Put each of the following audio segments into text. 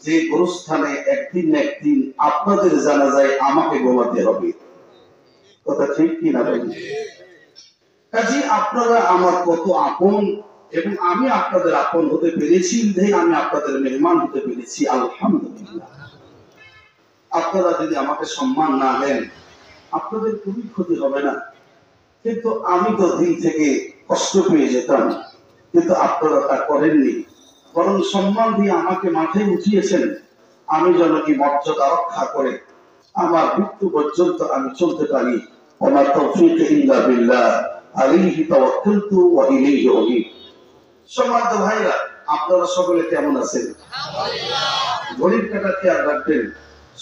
যে গোরস্থানে একদিন না একদিন আপনাদের জানাজায় আমাকে ঘুমাতে হবে। কথা ঠিক কি না বলেন? কাজে আপনারা আমার কত আপন এবং আমি আপনাদের আপন হতে পেরেছি, আমি আপনাদের মেহমান হতে পেরেছি, আলহামদুলিল্লাহ। আপনারা যদি আমাকে সম্মান না দেন আপনাদের খুবই ক্ষতি হবে না, কিন্তু আমি তো দিন থেকে কষ্ট পেয়ে যেতাম, কিন্তু আপনারা তা করেননি, বরং সম্মান দিয়ে আমাকে মাঠে উঠিয়েছেন। আমি যেন কি মর্যাদা রক্ষা করে আমার মৃত্যু পর্যন্ত আমি চলতে পারি। ওমা তৌফিক ইল্লা বিল্লাহ, আলাইহি তাওয়াক্কালতু ওয়া ইলাইহি উনীব। সম্মানিত ভাইরা, আপনারা সকলে কেমন আছেন? ঘড়ির কাঁটা খেয়াল রাখবেন।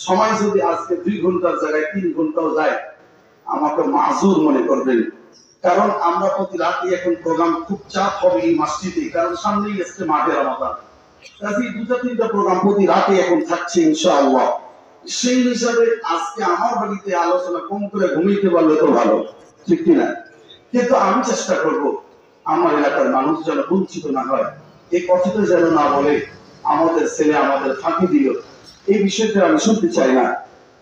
সময় যদি আজকে 2 ঘন্টার জায়গায় 3 ঘন্টাও যায় আমাকে মাযুর মনে করবেন, কারণ আমরা প্রতি রাতে এখন প্রোগ্রাম খুব চাপ হবে এই মসজিদে, কারণ সামনেই আসছে মাঘে রমাদান। কাজে 2-3টা প্রোগ্রাম প্রতি রাতে এখন থাকছে ইনশাআল্লাহ। সেই হিসাবে আজকে আমার বাড়িতে আলোচনা কম করে ঘুমিয়ে পারলে তো ভালো, ঠিক কিনা? কিন্তু আমি চেষ্টা করব আমার এলাকার মানুষ যেন বঞ্চিত না হয়, এই কথাটা যেন না বলে আমাদের ছেলে আমাদের ফাঁকি দিল, এই বিষয়টা আমি শুনতে চাই না।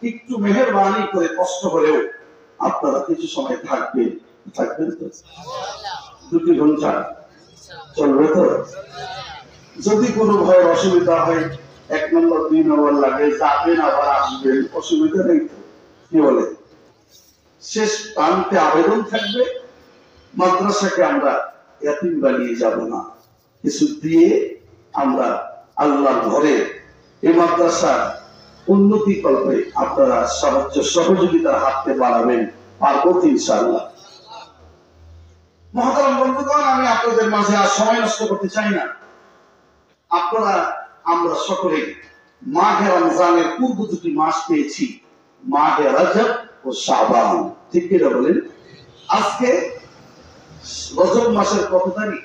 একটু মেহেরবানি করে কষ্ট করেও আপনারা কিছু সময় থাকবেন তো? 2 ঘন্টা চলবে তো? যদি কোনো ভয়ের অসুবিধা হয় 1 নম্বর 2 নম্বর লাগে, যাবেন আবার আসবেন, অসুবিধা নেই তো, কি বলে? শেষ প্রান্তে আবেদন থাকবে, মাদ্রাসাকে আমরা ইয়াতিম বানিয়ে যাব না, কিছু দিয়ে আমরা আল্লাহর ঘরে এই মাদ্রাসা উন্নতি করবে আপনারা সাহায্য সহযোগিতার হাতে বাড়াবেন, পারবো ইনশাআল্লাহ। মহতারাম বন্ধুগণ, আমি আপনাদের মাঝে আর সময় নষ্ট করতে চাই না। আপনারা আমরা সকলে মাহে রমজানের পূর্ব 2টি মাস পেয়েছি, মাহে রজব ও শাবান, ঠিক কিনা বলেন? আজকে রজব মাসের কত তারিখ?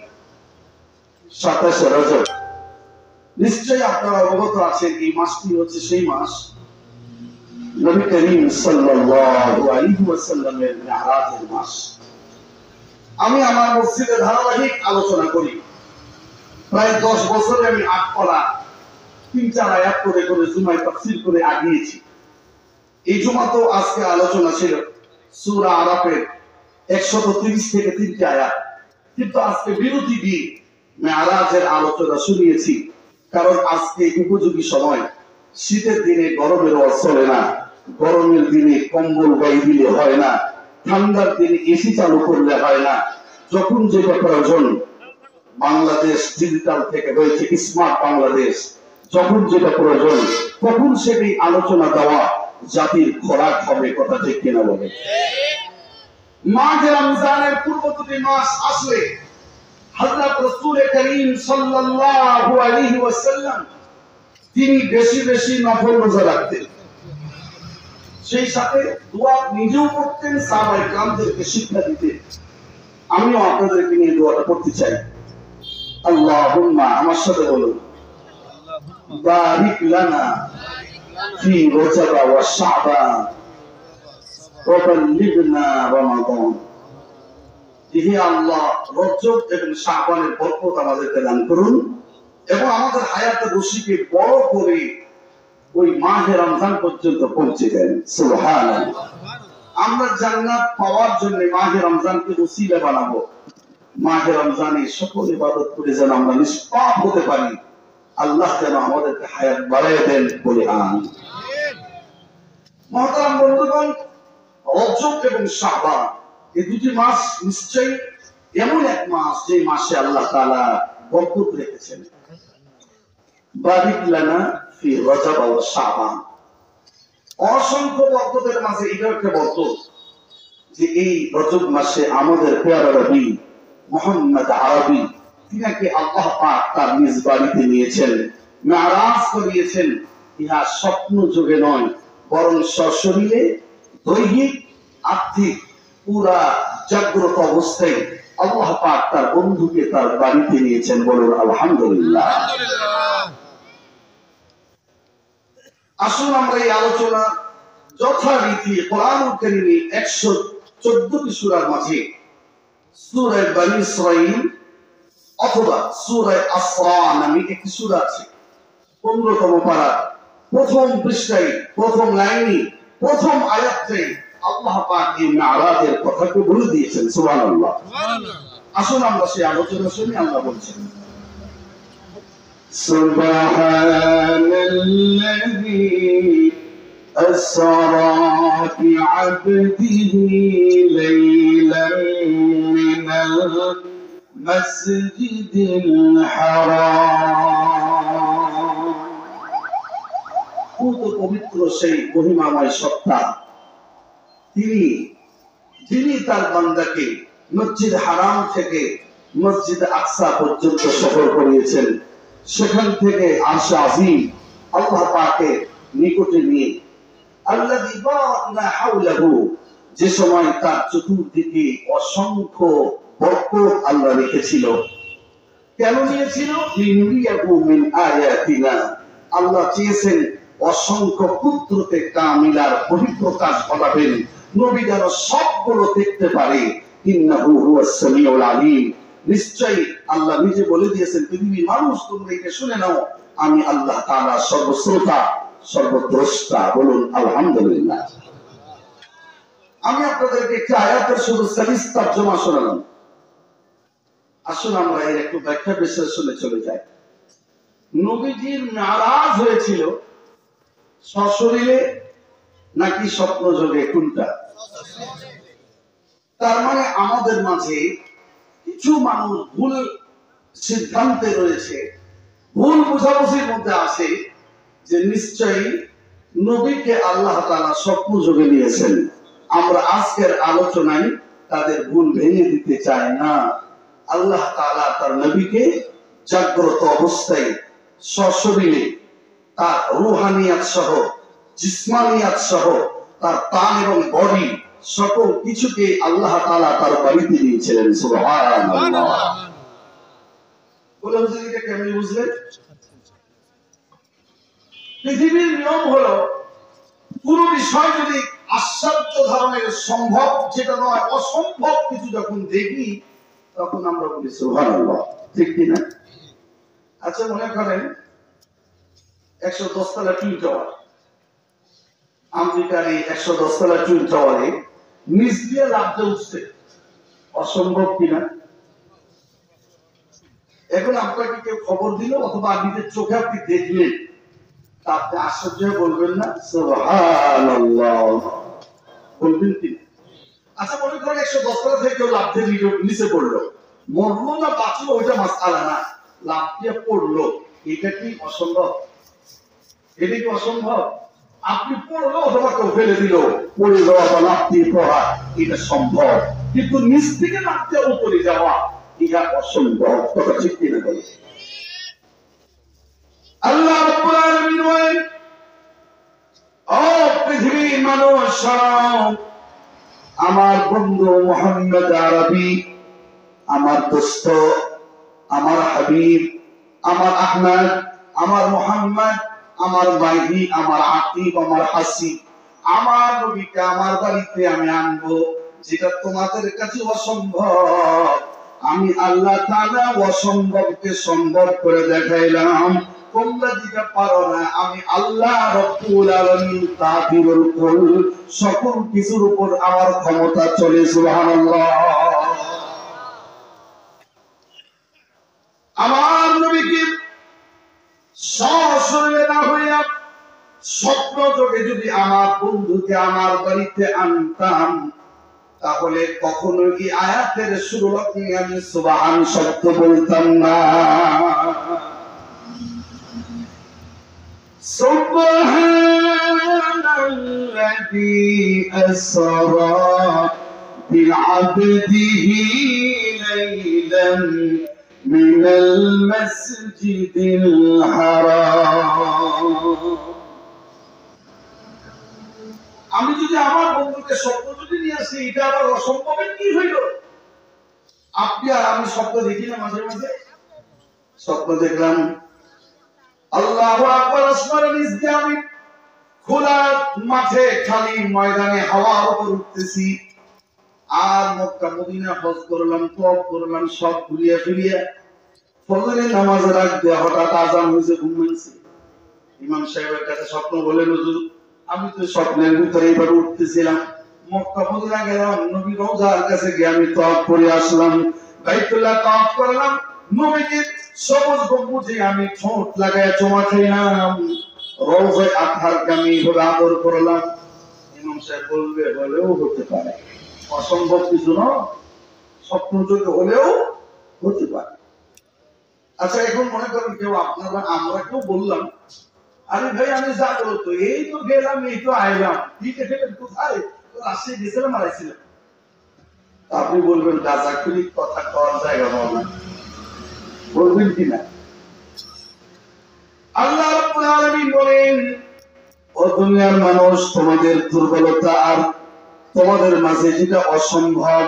27 রজব। নিশ্চয়ই আপনারা অবগত আছেন এই মাসটি হচ্ছে সেই মাস নবী করিম সাল্লাল্লাহু আলাইহি ওয়াসাল্লামের মিরাজের মাস। আমি আমার মসজিদে ধারাবাহিক আলোচনা করি, প্রায় 10 বছরে আমি 8 পারা 3-4 আয়াত করে করে জুমায় তাফসীর করে আগিয়েছি। এই জুমা তো আজকে আলোচনা ছিল সূরা আরাফের 130 থেকে 3টি আয়াত, কিন্তু আজকে বিরতি দিয়ে মেরাজের আলোচনা শুনিয়েছি, কারণ আজকে উপযোগী সময়। শীতের দিনে গরমের ওয়াজ চলে না, গরমের দিনে কম্বল গায়ে দিলে হয় না, ঠান্ডার দিনে এসি চালু করলে হয় না। যখন যেটা প্রয়োজন, বাংলাদেশ ডিজিটাল থেকে হয়েছে স্মার্ট বাংলাদেশ, যখন যেটা প্রয়োজন তখন সেটি আলোচনা দেওয়া জাতির খোরাক হবে, কথা ঠিক কিনা বলে? মাহে রমজানের পূর্ব 2টি মাস আসলে হযরত রাসূল করিম সাল্লাল্লাহু আলাইহি ওয়াসাল্লাম তিনি বেশি বেশি নফল রোজা রাখতেন, সেই সাথে দোয়া নিজেও করতেন, সাহাবায়ে কেরামদেরকে শিক্ষা দিতেন। আমিও আপনাদেরকে নিয়ে দোয়াটা করতে চাই। আল্লাহুম্মা, আমার সাথে বলুন, বারিক লানা ফি রজব ওয়া শাবান ওয়া বাল্লিগনা রমাদান। হে আল্লাহ, রজব এবং শাবানের বরকত আমাদেরকে দান করুন এবং আমাদের হায়াতে রশিকে বড় করে ওই মাহে রমজান পর্যন্ত পৌঁছে দেন। সুবহানাল্লাহ। আমরা জান্নাত পাওয়ার জন্য মাহে রমজানকে ওসিলা বানাবো। মাহে রমজানে সকল ইবাদত করে যেন আমরা নিষ্পাপ হতে পারি, আল্লাহ যেন আমাদেরকে হায়াত বাড়ায় দেন, বলে আমিন। মহতারাম বন্ধুগণ, রজব এবং শাবান এই 2টি মাস নিশ্চয়ই এমন এক মাস যে মাসে আল্লাহ তাআলা বরকত রেখেছেন। বারিক লানা ফি রজব ওয়া শাবান, অসংখ্য বরকতের মাঝে এটা একটা বরকত যে এই রজব মাসে আমাদের পেয়ারা নবী মুহাম্মদ আরবি তিনাকে আল্লাহ পাক তার নিজ বাড়িতে নিয়েছেন, মেরাজ করিয়েছেন। ইহা স্বপ্ন যুগে নয়, বরং সশরীরে দৈহিক আর্থিক পুরা জাগ্রত অবস্থায় আল্লাহ পাক তার বন্ধুকে তার বাড়িতে নিয়েছেন, বলুন আলহামদুলিল্লাহ। আসুন আমরা এই আলোচনা যথারীতি কোরআনুল কারীমে 114টি সূরার মাঝে সূরা বনী ইসরাঈল অথবা সূরা আসরা নামে একটি সূরা আছে, 15তম পারা প্রথম পৃষ্ঠায় প্রথম লাইনে প্রথম আয়াতে আল্লাহ পাক এই মেরাজের কথাকে বলে দিয়েছেন। সুবহানাল্লাহ। আসুন আমরা সেই আলোচনা শুনি। আল্লাহ বলছেন, সুবহানাল্লাযী আসরা বি'আবদিহি লাইলান মিনাল মাসজিদিল হারাম। পবিত্র সেই মহিমাময় সত্তা যিনি তার বান্দাকে মসজিদ হারাম থেকে মসজিদ আকসা পর্যন্ত সফর করিয়েছেন। সেখান থেকে আরশ আজিম আল্লাহ পাকের নিকটে নিয়ে আল্লাযী বারাকনা হাওলাহু, যে সময় তার চতুর্দিকে অসংখ্য বরকত আল্লাহ রেখেছিল। কেন নিয়েছিল? লিনুরিয়াহু মিন আয়াতিনা, আল্লাহ চেয়েছেন অসংখ্য কুদরতে কামিলার বহিঃপ্রকাশ ঘটাবেন, নবী যেন সবগুলো দেখতে পারে। ইন্নাহু হুয়াস সামিউল আলিম, নিশ্চয়ই আল্লাহ নিজে বলে দিয়েছেন, পৃথিবীর মানুষ তোমরা এটা শুনে নাও, আমি আল্লাহ তাআলা সর্বশ্রোতা সর্বদ্রষ্টা। বলুন আলহামদুলিল্লাহ। আমি আপনাদেরকে একটি আয়াতের শুধু সালিস তরজমা শোনালাম। আসুন আমরা এর একটু ব্যাখ্যা বিশ্লেষণে চলে যাই। নবীজির মেরাজ হয়েছিল সশরীরে নাকি স্বপ্ন যোগে? কোনটা? তার মানে আমাদের মাঝে কিছু মানুষ ভুল সিদ্ধান্তে রয়েছে, ভুল বোঝাবুঝির মধ্যে আছে যে নিশ্চয়ই নবীকে আল্লাহ তাআলা স্বপ্ন যোগে নিয়েছেন। আমরা আজকের আলোচনায় তাদের ভুল ভেঙে দিতে চাই না। আল্লাহ তাআলা তার নবীকে জাগ্রত অবস্থায় সশরীরে তার রূহানিয়াত সহ জিসমানিয়াত সহ তার প্রাণ এবং বডি সকল কিছুকে আল্লাহ তাআলা তার বাড়িতে দিয়েছিলেন। সুবহানাল্লাহ। বলে বুঝলেন এটা কেমন বুঝলেন? পৃথিবীর নিয়ম হলো পুরো বিষয় যদি আশ্চর্য ধরনের সম্ভব যেটা নয় অসম্ভব কিছু যখন দেখি তখন আমরা বলি সুবহানাল্লাহ, ঠিক কি না? আচ্ছা মনে করেন 110 তলা টুইন টাওয়ার, আমেরিকার এই 110 তলা টুইন টাওয়ারে নিচ দিয়ে লাফতে উঠছে, অসম্ভব কিনা? এখন আপনাকে কেউ খবর দিল অথবা নিজের চোখে আপনি দেখলেন, আপনি আশ্চর্য বলবেন না সুবহানাল্লাহ? বলবেন কি? আচ্ছা মনে করেন 110 তলা থেকে কেউ লাফতে নিচে পড়লো, মরলো না বাঁচলো ওইটা মাসআলা না, লাফতে পড়লো, এটা কি অসম্ভব? এটা কি অসম্ভব? আপনি পড়লো অথবা কেউ ফেলে দিল, পড়ে যাওয়া বা লাফতে পড়া এটা সম্ভব, কিন্তু নিচ থেকে লাফতে উপরে যাওয়া এটা অসম্ভব। কথা ঠিক কিনা বলে? আল্লাহ রাব্বুল আলামিন বলেন, ও পৃথিবীর মানুষ, আমার বন্ধু মুহাম্মদ আরবি, আমার দোস্ত, আমার হাবিব, আমার আহমদ, আমার মুহাম্মদ, আমার মাইহি, আমার আকিব, আমার হাসিব, আমার নবীকে আমার বাড়িতে আমি আনবো, যেটা তোমাদের কাছে অসম্ভব আমি আল্লাহ তাআলা অসম্ভবকে সম্ভব করে দেখাইলাম। তোমরা যেটা পারো না আমি আল্লাহ রাব্বুল আলামিন কাদিরুল কুল, সকল কিছুর উপর আমার ক্ষমতা চলে। সুবহানাল্লাহ। আমার নবীকে সশরীরে না হইয়া স্বপ্ন যোগে যদি আমার বন্ধুকে আমার বাড়িতে আনতাম, তাহলে কখনো কি আয়াতের শুরু লগ্নে আমি সুবহান শব্দ বলতাম না। সুবহানাল্লাযী আসরা বি'আবদিহি লাইলান মিনাল মাসজিদিল হারাম। আমি যদি আমার বন্ধুকে স্বপ্ন যদি নিয়ে আসি, এটা আবার অসম্ভবের কি হইল? আপনি আর আমি স্বপ্ন দেখি না মাঝে মাঝে? স্বপ্ন দেখলাম আল্লাহু আকবার, আসমানের নিচ দিয়ে আমি খোলা মাঠে খালি ময়দানে হাওয়ার উপর উঠতেছি, আর মক্কা মদিনা হজ করলাম, তওয়াফ করলাম, সব ঘুরিয়ে ফিরিয়ে ফজরের নামাজের আগ দিয়ে হঠাৎ আযান হয়েছে, ঘুম ভাঙছে। ইমাম সাহেবের কাছে স্বপ্ন বলেন, হুজুর আমি তো স্বপ্নের ভিতরে এবার উঠতেছিলাম, মক্কা মদিনা গেলাম, নবী রওজার কাছে গিয়ে আমি তওয়াফ করে আসলাম, বাইতুল্লাহ তওয়াফ করলাম, নবীজির সবুজ গম্বুজে আমি ঠোঁট লাগায় চুমা খেলাম, রওজায় আতহারকে আমি এইভাবে আদর করলাম। ইমাম সাহেব বলবে হলেও হতে পারে, অসম্ভব কিছু নয়, স্বপ্নযোগ্য হলেও হতে পারে। আচ্ছা এখন মনে করেন কেউ আপনারা আমরা কেউ বললাম, আরে ভাই আমি যাবো তো, এই তো গেলাম, এই তো আইলাম, ঠিক আছে কোথায় রাশিয়া গেছিলাম আর আইছিলাম। আপনি বলবেন গাজাখুরি কথা কওয়ার জায়গা পাবো না, বলবেন কিনা? আল্লাহ রাব্বুল আলামিন বলেন, ও দুনিয়ার মানুষ, তোমাদের দুর্বলতা আর তোমাদের মাঝে যেটা অসম্ভব,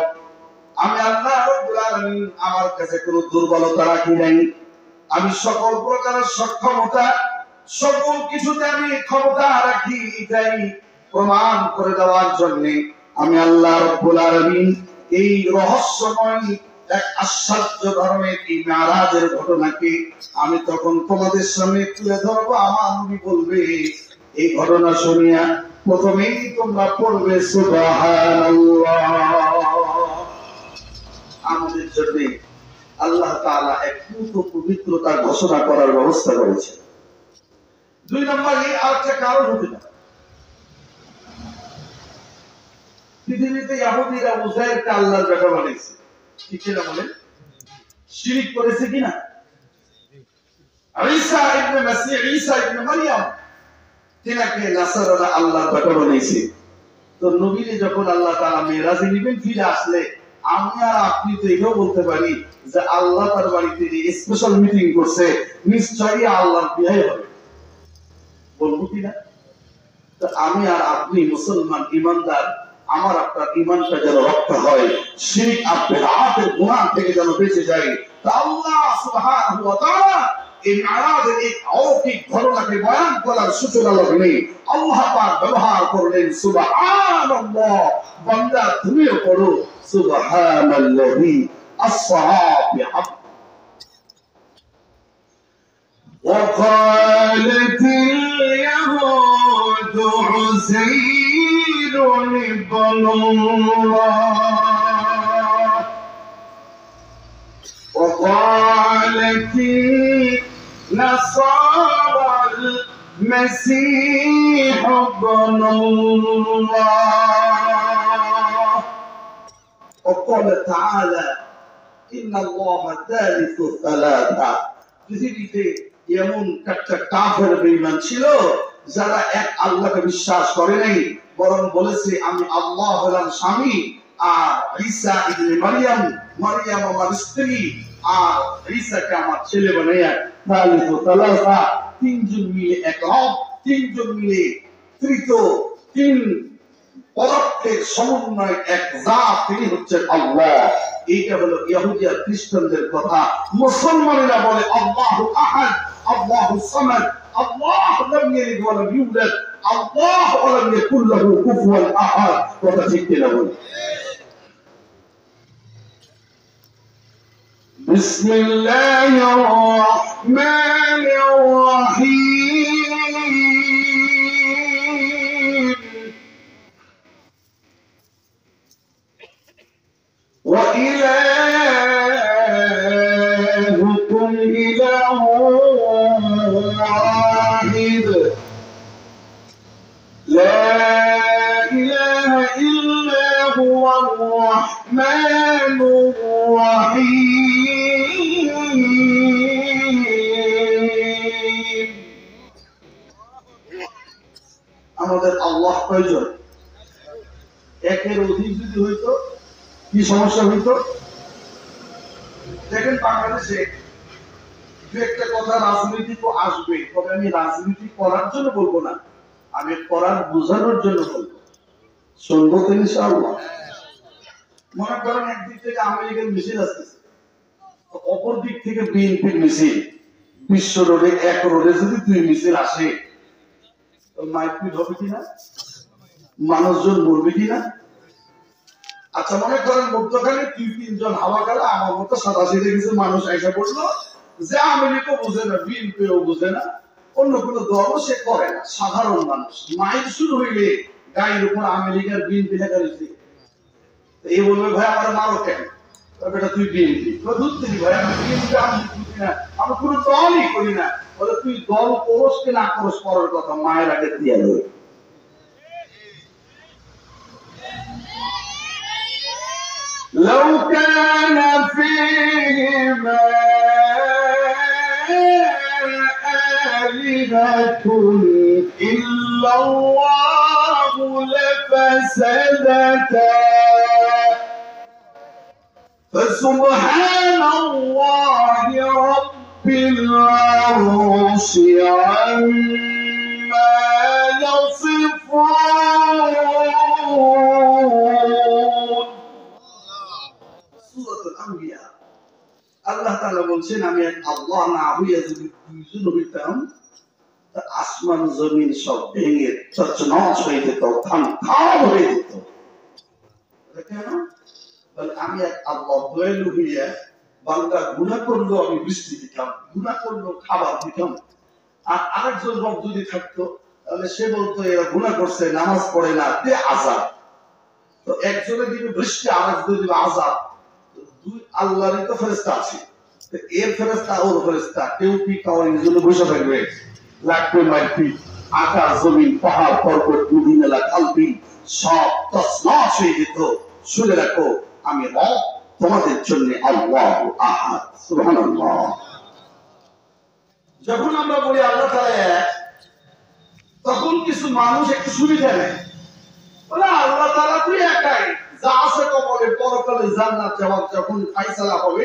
আমি আল্লাহ রাব্বুল আলামিন আমার কাছে কোনো দুর্বলতা রাখি নাই। আমি সকল প্রকারের সক্ষমতা, সকল কিছুতে আমি ক্ষমতা রাখি, এটাই প্রমাণ করে দেওয়ার জন্য আমি আল্লাহ রাব্বুল আলামিন এই রহস্যময় এক আশ্চর্য ধরনের এই মেরাজের ঘটনাকে আমি তখন তোমাদের সামনে তুলে ধরবো। আমার নবী বলবে, এই ঘটনা শুনিয়া প্রথমেই তোমরা পড়বে সুবহানাল্লাহ। আমাদের জন্য আল্লাহ তাআলা এক পবিত্রতা ঘোষণা করার ব্যবস্থা করেছে। দুই নম্বরে আরেকটা কারণ হতে পারে, পৃথিবীতে ইহুদিরা উযাইরকে আল্লাহর বেটা বানিয়েছে, ঠিক কিনা বলেন? শিরক করেছে কিনা? ঈসা ইবনে মাসিহ, ঈসা ইবনে মারইয়াম, তিনাকে নাসারারা আল্লাহর বেটা বানিয়েছে। তো নবীকে যখন আল্লাহ তাআলা মেরাজে নিবেন, ফিরে আসলে আমি আর আপনি তো এটাও বলতে পারি যে আল্লাহ তার বাড়িতে যে স্পেশাল মিটিং করছে, নিশ্চয়ই আল্লাহর বিয়ে হবে, বলবো কিনা? তো আমি আর আপনি মুসলমান ইমানদার, আমার আপনার ইমানটা যেন রক্ষা হয়, শিরক আর বিদআতের গুনাহ থেকে যেন বেঁচে যায়, তা আল্লাহ সুবহানাহু ওয়া তাআলা এই মেরাজের এই অলৌকিক ঘটনাকে বয়ান করার সূচনা লগ্নে আল্লাহ পাক ব্যবহার করলেন সুবহানাল্লাহ। বান্দা তুমিও পড়ো সুবহানাল্লাযী আসরা বিআবদিহি। وقالت اليهود عزير ابن الله وقالت النصارى المسيح ابن الله وقال تعالى إن الله ثالث ثلاثة। পৃথিবীতে এমন একটা কাফের বেঈমান ছিল যারা এক আল্লাহকে বিশ্বাস করে নাই, বরং বলেছে আমি আল্লাহ হলাম স্বামী, আর ঈসা ইবনে মারইয়াম, মারইয়াম আমার স্ত্রী, আর ঈসাকে আমার ছেলে বানাইয়া তালিফু তালাসা, তিনজন মিলে এক রব, তিনজন মিলে তৃতীয়, তিন পদার্থের সমন্বয় এক জাত, তিনি হচ্ছেন আল্লাহ। এইটা হলো ইহুদি আর খ্রিস্টানদের কথা। মুসলমানেরা বলে আল্লাহু আহাদ, আল্লাহু সামাদ, আল্লাহ লাম ইয়ালিদ ওয়া লাম ইউলাদ, আল্লাহ ওয়া লাম ইয়াকুল লাহু কুফুয়ান আহাদ। কথা ঠিক কিনা বলেন? বিসমিল্লাহির রাহমানির রাহিম। وإلهكم إله واحد لا إله إلا هو الرحمن الرحيم। আমাদের আল্লাহ কয়জন? একের অধিক যদি হইতো কি সমস্যা হইতো? দেখেন বাংলাদেশে দু একটা কথা রাজনীতি তো আসবে, তবে আমি রাজনীতি করার জন্য বলবো না, আমি করার বোঝানোর জন্য বলবো। শুনবো তো ইনশাআল্লাহ। মনে করেন একদিক থেকে আমেরিকার মিছিল আসতেছে, অপর দিক থেকে বিএনপির মিছিল, বিশ্ব রোডে এক রোডে যদি দুই মিছিল আসে, মাইপিট হবে কিনা? মানুষজন মরবে কিনা? আচ্ছা মনে করেন মধ্যখানে দুই তিনজন হাওয়া গেলা, আমার মতো 87 কিছু মানুষ এসে পড়লো যে আমেরিকা বুঝে না, বিএনপিও বুঝে না, অন্য কোনো দলও সে করে না, সাধারণ মানুষ। মাইক শুরু হইলে গায়ের উপর আমেরিকার বিএনপি লেখা রয়েছে, এই বলবে ভাই আমার মারো কেন, বেটা তুই বিএনপি, ভাই আমি বিএনপি আমি কোনো দলই করি না। বলে তুই দল করস কি না করস পরের কথা, মায়ের আগে দিয়ে দেবে। لو كان فيهما آلهة إلا الله لفسدتا فسبحان الله رب العرش عما يصفون. সূরাতুল আম্বিয়া আল্লাহ তাআলা বলছেন, আমি আল্লাহ না হইয়া যদি দুইজন হইতাম, আসমান জমিন সব ভেঙে তছনছ হয়ে যেত, খাম হয়ে যেত। কেন? আমি এক আল্লাহ দয়ালু হইয়া বান্দা গুনাহ করলেও আমি বৃষ্টি দিতাম, গুনাহ করলেও খাবার দিতাম। আর আরেকজন রব যদি থাকতো, তাহলে সে বলতো এরা গুনাহ করছে, নামাজ পড়ে না, দে আযাব। তো একজনে দিবে বৃষ্টি, আরেকজনে দিবে আযাব। দুই আল্লাহরই তো ফেরেশতা আছে, এর ফেরেশতা ওর ফেরেশতা, কেউ কি কাওয়ার জন্য বসে থাকবে? লাগবে মাইতি, আকাশ জমিন পাহাড় পর্বত নদী নালা খালবিল সব তছনছ হয়ে যেত। শুনে রাখো, আমি রব তোমাদের জন্য আল্লাহু আহাদ। সুবহানাল্লাহ। যখন আমরা বলি আল্লাহ তাআলা এক, তখন কিছু মানুষ একটু সুবিধা নেয়, বলে আল্লাহ তাআলা তুই একাই, যা আছে কবরে পরকালে জান্নাত যাওয়ার যখন ফয়সালা হবে,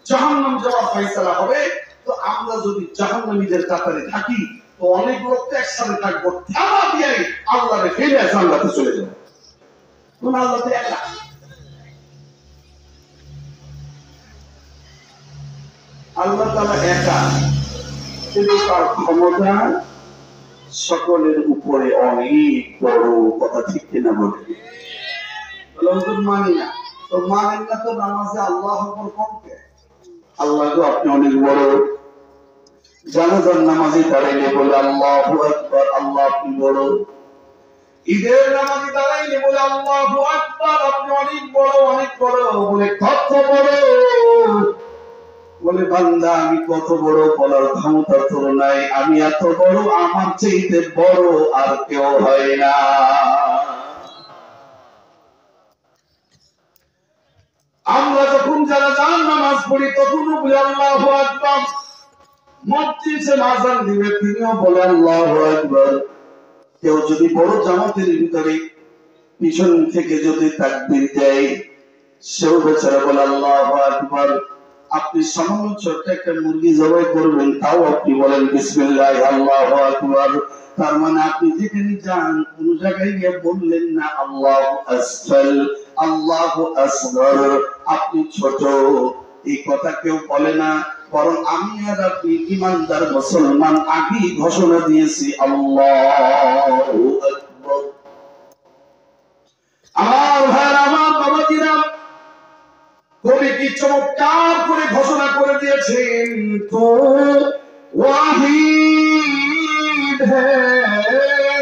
জাহান্নাম যাওয়ার ফয়সালা হবে, তো আমরা যদি জাহান্নামীদের কাতারে থাকি, তো অনেক লোক তো একসাথে থাকবো, থামা দিয়ে আল্লাহরে ফেলে জান্নাতে চলে যাবে। কোন আল্লাহ তো একা। আল্লাহ তাআলা একা, কিন্তু তার ক্ষমতা সকলের উপরে অনেক বড়। কথা ঠিক কিনা বলে? মানি না তো মানেন না, তো নামাজে আল্লাহ আকবার কমকে, আল্লাহ তো আপনি অনেক বড়। জানাজার নামাজে দাঁড়াইলে বলে আল্লাহু আকবার, আল্লাহ আপনি বড়। ঈদের নামাজে দাঁড়াইলে বলে আল্লাহু আকবার, আপনি অনেক বড়, অনেক বড়। বলে কত বড়? বলে বান্দা আমি কত বড় বলার ক্ষমতা তোর নাই, আমি এত বড়, আমার চাইতে বড় আর কেউ হয় না। আমরা যখন যারা জান নামাজ পড়ি, তখনও বলি আল্লাহু আকবার। মসজিদে আযান দিবে, তিনিও বলে আল্লাহু আকবার। কেউ যদি বড় জামাতের ভিতরে পিছন থেকে যদি তাকবীর দেয়, সেও বেচারা বলে আল্লাহু আকবার। আপনি সামান্য ছোট্ট একটা মুরগি জবাই করবেন, তাও আপনি বলেন বিসমিল্লাহ, আল্লাহু আকবার। তার মানে আপনি যেখানে যান, কোন জায়গায় গিয়ে বললেন না আল্লাহু আসফাল, আল্লাহু আসগর, আপনি ছোট, এই কথা কেউ বলে না। বরং আমি আর আপনি ইমানদার মুসলমান আগেই ঘোষণা দিয়েছি আল্লাহু আকবার। আমার ভাইরা, আমার বাবাজিরা, কবি কি চমৎকার করে ঘোষণা করে দিয়েছেন, তো ওয়াহিদ হ্যায়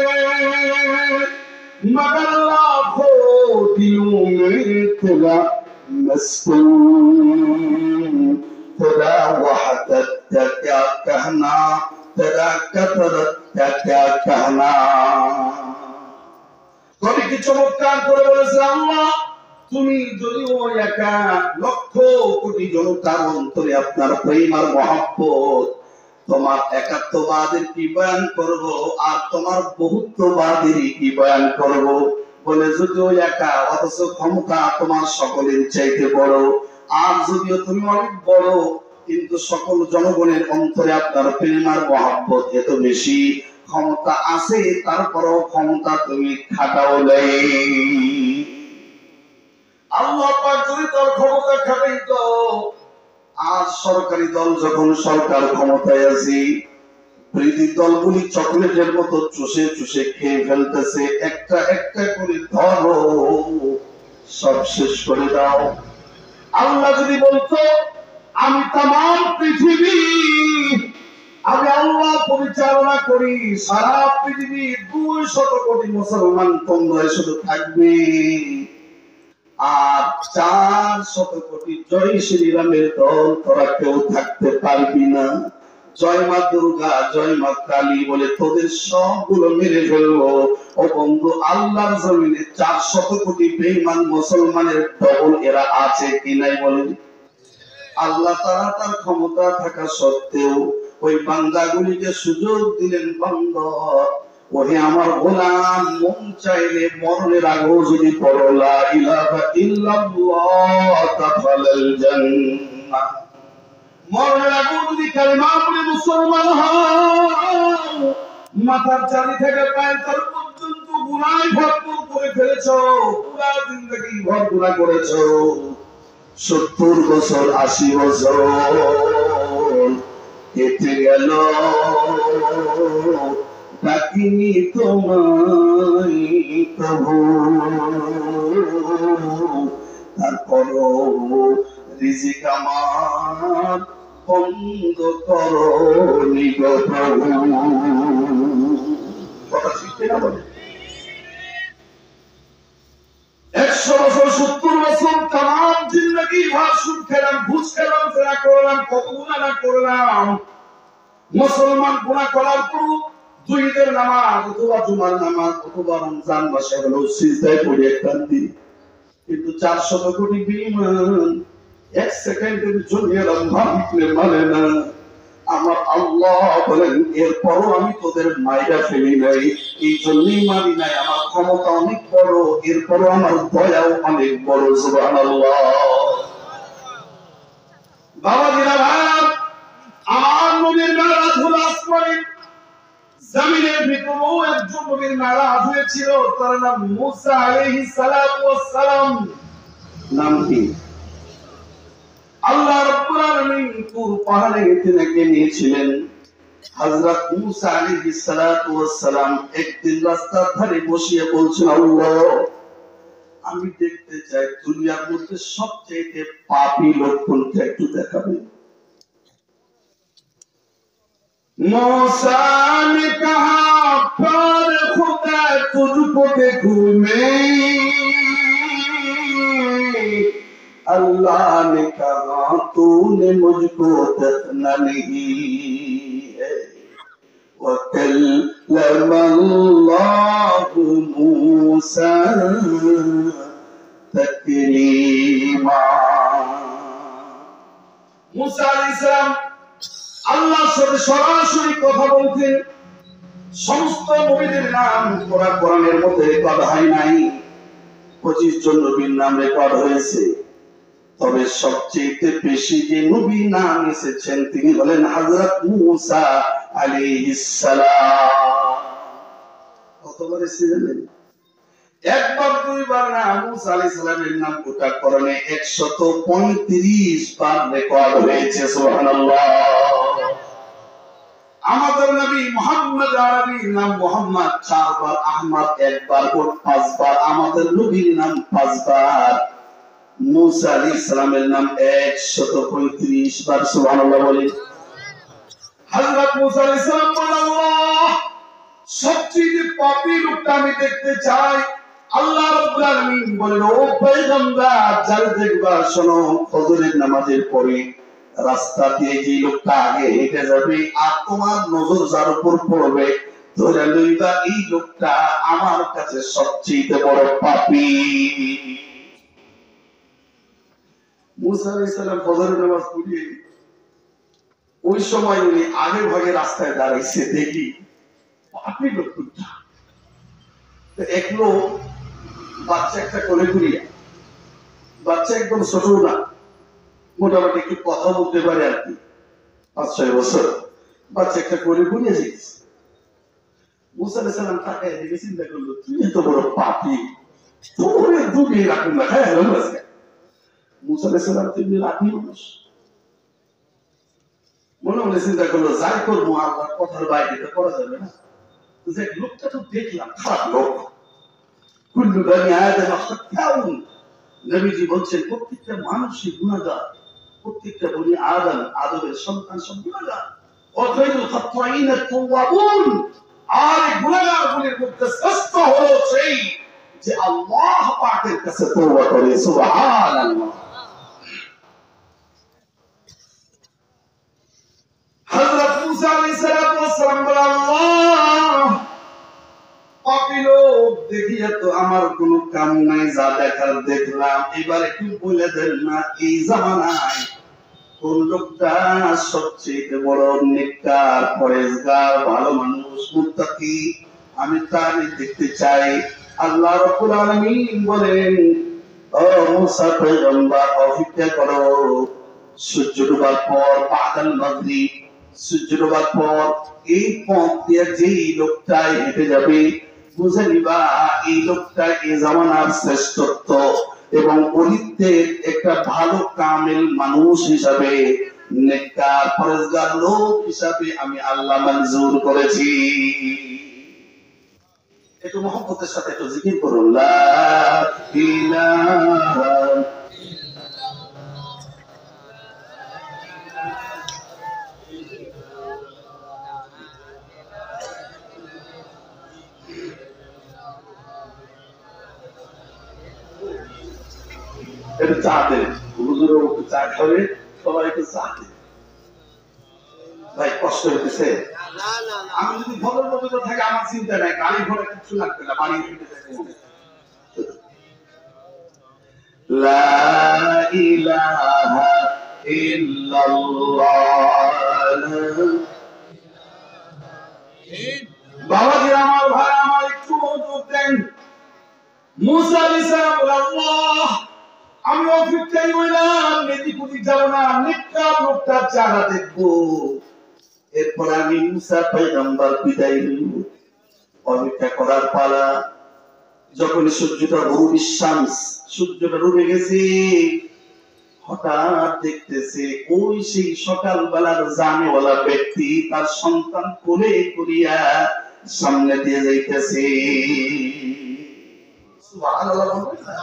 মগর লাখো দিলোं में तेरा मस्कून, तेरा वहदत का क्या कहना, तेरा कदरत का क्या कहना। কবি কি চমৎকার করে বলেছে, আল্লাহ তুমি যদিও একা, লক্ষ কোটি জনতার অন্তরে আপনার প্রেম আর মহব্বত, তোমার একাত্মবাদের কি বয়ান করব, আর তোমার বহুত্ববাদের কি বয়ান করব। বলে যদিও একা, অথচ ক্ষমতা তোমার সকলের চাইতে বড়। আর যদিও তুমি অনেক বড়, কিন্তু সকল জনগণের অন্তরে আপনার প্রেম আর মহব্বত এত বেশি। ক্ষমতা আছে, তারপরও ক্ষমতা তুমি খাটাও নাই। আল্লাহ পাক যদি তার ক্ষমতা খাটাইত, আর সরকারি দল যখন সরকার ক্ষমতায় আছে, বিরোধী দলগুলি চকলেটের মতো চুষে চুষে খেয়ে ফেলতেছে, একটা একটা করে ধরো, সব শেষ করে দাও। আল্লাহ যদি বলতো আমি তামাম পৃথিবী আমি আল্লাহ পরিচালনা করি সারা পৃথিবীর 200 কোটি মুসলমান তোমরা শুধু থাকবে, আর 400 কোটি জয় শ্রীরামের দল তোরা কেউ থাকতে পারবি না। জয় মা দুর্গা, জয় মা কালী বলে তোদের সবগুলো মেরে ফেলবো। ও বন্ধু, আল্লাহর জমিনে 400 কোটি বেঈমান মুসলমানের ডবল এরা আছে কি নাই বলেন? আল্লাহ তাআলা তার ক্ষমতা থাকা সত্ত্বেও ওই বান্দাগুলিকে সুযোগ দিলেন, বান্দা ওহে আমার গোলাম, মন চাইলে মরণের আগেও যদি পড়ো লা ইলাহা ইল্লাল্লাহ তাফালাল জান্নাহ, মরণের আগেও যদি কালেমা পড়ে মুসলমান হও, মাথার চারি থেকে পায়ের তল পর্যন্ত গুনাহে ভরপুর করে ফেলেছো, পুরা জিন্দেগি ভর গুনাহ করেছো, 70 বছর 80 বছর কেটে গেল, ডাকিনি তোমায় প্রভু, তারপরও রিজিক আমার বন্ধ করো নিগ প্রভু। কথা ঠিক না বলে? 100 বছর 70 বছর তাম জিন্দগি ভার সুদ খেলাম, ঘুষ খেলাম, জেনা করলাম, কত গুনাহ না করলাম। মুসলমান গুনাহ করার পর দুই ঈদের নামাজ অথবা জুমার নামাজ অথবা রমজান মাসে হলো সিজদায় পড়ে কান্দি, কিন্তু 400 কোটি বেঈমান 1 সেকেন্ডের জন্য রমজান মানে না। আমার আল্লাহ বলেন এরপরও আমি তোদের মাইরা ফেলি নাই, এই জন্যই মারি নাই। আমার ক্ষমতা অনেক বড়, এরপরও আমার দয়াও অনেক বড়। সুবহানাল্লাহ। বাবা দিনা ভাই, আমার নবীর মেরাজ হলো আসমানে, জমিনের ভিতরেও একজন নবীর মেরাজ হয়েছিল, তার নাম মুসা আলাইহিস সালাতু ওয়াস সালাম। নাম কি? আল্লাহ রাব্বুল আলামিন তুর পাহাড়ে তিনাকে নিয়েছিলেন। হযরত মুসা আলাইহিস সালাতু ওয়াস সালাম একদিন রাস্তার ধারে বসিয়ে বলছেন, আল্লাহ আমি দেখতে চাই দুনিয়ার মধ্যে সবচেয়ে পাপী লোক কোনটা, একটু দেখাবেন। मूसा ने कहा पर खुदा तुझको देखूं मैं, अल्लाह ने कहा तूने मुझको देखना नहीं है, वकल्लमल्लाहु मूसा तकलीमा। मूसा अलैहिस सलाम আল্লাহর সাথে সরাসরি কথা বলতেন। সমস্ত নবীদের নাম কোরআনের মধ্যে রেকর্ড হয় নাই, 25 জন নবীর নাম রেকর্ড হয়েছে। তবে সবচেয়ে বেশি যে নবীর নাম এসেছেন তিনি হলেন হযরত মুসা আলাইহিস সালাম। কতবার এসেছেন? একবার দুইবার না, মুসা আলাইহিস সালামের নাম গোটা কোরআনে 135 বার রেকর্ড হয়েছে। সুবহানাল্লাহ। আমাদের নবী মুহাম্মদ আরবির নাম মুহাম্মদ 4 বার, আহমদ 1 বার, মোট 5 বার। আমাদের নবীর নাম 5 বার। মুসা আলাইহিস সালামের নাম 135 বার। সুবহানাল্লাহ বলেন। হযরত মুসা আলাইহিস সালাম বলেন, আল্লাহ সবচেয়ে পাপী লোকটা আমি দেখতে চাই। আল্লাহ রাব্বুল আলামিন বলেন, ও পয়গম্বর যারা দেখবা শোনো, ফজরের নামাজের পরে রাস্তা দিয়ে যে লোকটা আগে হেঁটে যাবে আর তোমার নজর যার উপর পড়বে, ধরে লইবা এই লোকটা আমার কাছে সবচেয়ে বড় পাপী। মুসা আলাইহিস সালাম ফজরের নামাজ পড়িয়ে ওই সময় উনি আগে ভাগে রাস্তায় দাঁড়াইছে, দেখি পাপী লোকটা। এক লোক বাচ্চা একটা কোলে ঘুরিয়া, বাচ্চা একদম ছোট না, মোটামুটি একটু কথা বলতে পারে আর কি, 5-6 বছর, বাচ্চা একটা কোলে ঘুরিয়ে শিখছে। মুসা আলাইহিস সালাম তাকে দেখে চিন্তা করলো, তুই এত বড় পাপী, তোর দুনিয়া রাখুন না। হ্যাঁ মুসা আলাইহিস সালাম তুমি রাখি মানুষ, মনে মনে চিন্তা করলো যাই করবো আল্লাহর কথার বাইরে তো করা যাবে না। যে লোকটা তো দেখলাম খারাপ লোক, কুল্লু বানি আদম খাত্তাউন, নবীজি বলছেন প্রত্যেকটা মানুষই গুনাহগার, প্রত্যেকটা বনি আদমের সন্তান সব গুনাহগার। ওয়াখাইরুল খাত্তাইনা আত-তাওয়াবুন, আর গুনাহগারগুলোর মধ্যে শ্রেষ্ঠ হলো সেই যে আল্লাহ পাকের কাছে তওবা করে। সুবহানাল্লাহ। হযরত মুসা আলাইহিস সালাতু ওয়াস সালাম বলেন, আল্লাহ পাপী লোক দেখিয়া তো আমার কোনো কাম নাই, যা দেখার দেখলাম, এবার একটু বলে দেন না এই জামানায় কোন লোকটা সবচেয়ে বড় নেককার, পরেজগার, ভালো মানুষ, মুত্তাকি, আমি তার দেখতে চাই। আল্লাহ রাব্বুল আলামিন বলেন, ও মুসা পয়গম্বর অপেক্ষা করো, সূর্য ডোবার পর বাদাল মাগরিব, সূর্য ডোবার পর এই পথ দিয়ে যেই লোকটা হেঁটে যাবে, বুঝে নিবা এই লোকটা এই জামানার শ্রেষ্ঠত্ব এবং অলিতের একটা ভালো কামেল মানুষ হিসাবে, নেককার পরেজগার লোক হিসাবে আমি আল্লাহ মঞ্জুর করেছি। একটু মহব্বতের সাথে একটু জিকির করুন, লা ইলাহা একটু চা দেন, হুজুরও একটু চা খাবে, সবাই একটু চা দেন। ভাই কষ্ট হইতেছে, আমি যদি ভদ্র পবিত্র থাকে আমার চিন্তা নাই, গাড়ি ঘোড়া কিছু লাগবে না, বাড়ি ফিরে যাবে। লা ইলাহা ইল্লাল্লাহ। বাবাজি আমার, ভাই আমার, একটু মনোযোগ দেন। মুসা আলাইহিস সালাম বলেন, আল্লাহ আমি অপেক্ষাই হইলাম, এদিক ওদিক যাব না, নেককার লোকটার চেহারা দেখবো, এরপর আমি মুসা পয়গম্বর বিদায় হইব। অপেক্ষা করার পালা। যখন সূর্যটা গরুব শামস, সূর্যটা ডুবে গেছে, হঠাৎ দেখতেছে ওই সেই সকালবেলার জানেওয়ালা ব্যক্তি তার সন্তান কোলে করিয়া সামনে দিয়ে যাইতেছে। সুবহানাল্লাহ বলবেন না?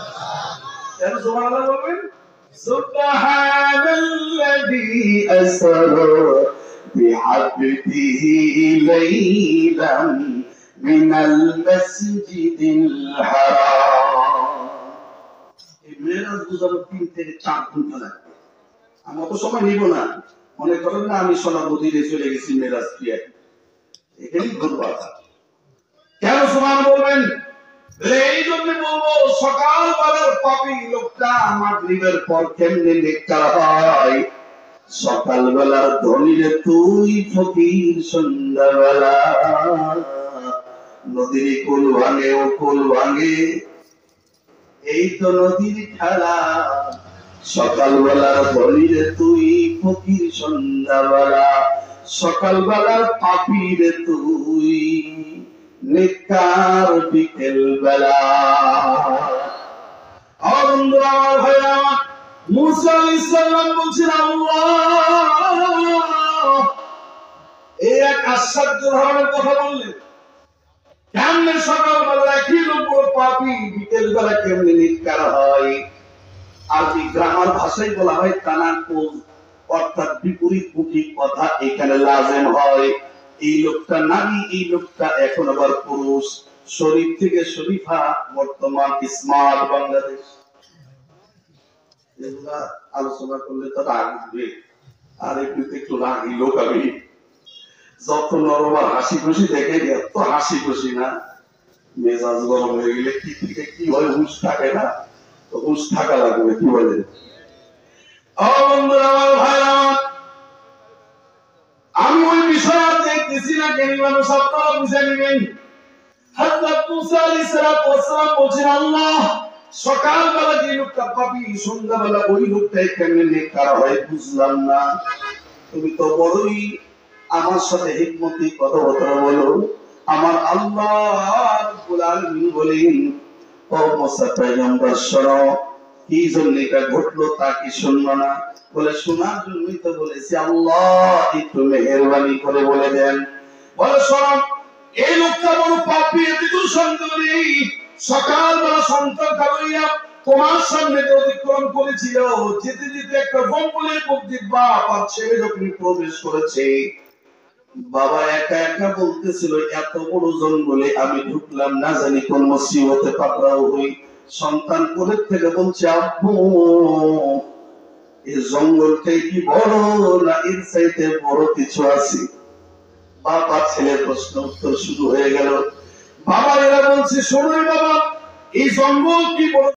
কেন সুবহানাল্লাহ বলবেন? সুবহানাল্লাযী আসরা বিআবদিহি লাইলাম মিনাল মাসজিদিল হারাম। এই মেরাজ বুঝানো 3 থেকে 4 ঘন্টা লাগবে। আমি অত সময় নিব না, মনে করেন না আমি সোনা মদিনায় চলে গেছি মেরাজ দিয়ে, এখানেই ঘুরবো। কেন সুবহান বলবেন? এই জন্য বলবো, সকালবেলার পাপী লোকটা মাগরিবের পর কেমনে নেককার হয়। সকালবেলার ধনীরে তুই ফকির, সন্ধ্যাবেলা নদীর কুল ভাঙে ও কুল ভাঙে, এই তো নদীর খেলা। সকালবেলার ধনীরে তুই ফকির, সন্ধ্যাবেলা সকালবেলার পাপীরে তুই নেককার বিকেল বেলা। আমার ভাইরা, মুসা আলাইহিস সালাম বলছেন, আল্লাহ এই এক আশ্চর্য ধরনের কথা বললেন। কেমনে সকালবেলা একই লোক পাপী, বিকেল বেলা কেমনে নেককার হয়? আরবি গ্রামার ভাষায় বলা হয় তানাকুজ, অর্থাৎ বিপরীতমুখী কথা এখানে লাজেম হয়। এই লোকটা নারী, এই লোকটা এখন আবার পুরুষ। শরীফ থেকে শরীফা, বর্তমান স্মার্ট বাংলাদেশ। এগুলা আলোচনা করলে তো রাগ উঠবে, আর একটু রাগি লোক আমি। যত নরম আর হাসি খুশি দেখে, এত হাসি খুশি না, মেজাজ গরম হয়ে গেলে কি থেকে কি হয়, হুঁশ থাকে না, তো হুঁশ থাকা লাগবে। কি বলে আমি ওই বিষয় দেখতেছি না, জ্ঞানী মানুষ আপনারা বুঝে নেবেন। হযরত মুসা আলাইহিস সালাম বলছেন, আল্লাহ সকালবেলা যে লোকটা পাপী, সন্ধ্যাবেলা ওই লোকটাই কেমনে নেককার হয় বুঝলাম না। তুমি তো বড়ই আমার সাথে হিকমতি কথাবার্তা বলো। আমার আল্লাহ রাব্বুল আলামিন বলেন, ও মুসা পয়গম্বর শোনো, কি জন্য এটা ঘটলো তা কি শুনবো না? বলে শোনার জন্যই তো বলেছি, আল্লাহ একটু মেহেরবানি করে বলে দেন। বলে শোনো, এই লোকটা বড় পাপী, এটুকু সন্দেহ নেই। সকালবেলা সন্তান খাওয়াইয়া তোমার সামনে অতিক্রম করেছিল, যেতে যেতে একটা জঙ্গলের মধ্যে বাপ আর ছেলে যখন প্রবেশ করেছে, বাবা একা একা বলতেছিল, এত বড় জঙ্গলে আমি ঢুকলাম, না জানি কোন মুসিবতে পাকড়াও হই। সন্তান কোলের থেকে বলছে, আব্বু এই জঙ্গলটাই কি বড়, না এর চাইতে বড় কিছু আছে? বাবা ছেলের প্রশ্ন উত্তর শুরু হয়ে গেল। বাবা এরা বলছে, শোনো বাবা, এই জঙ্গল কি বড়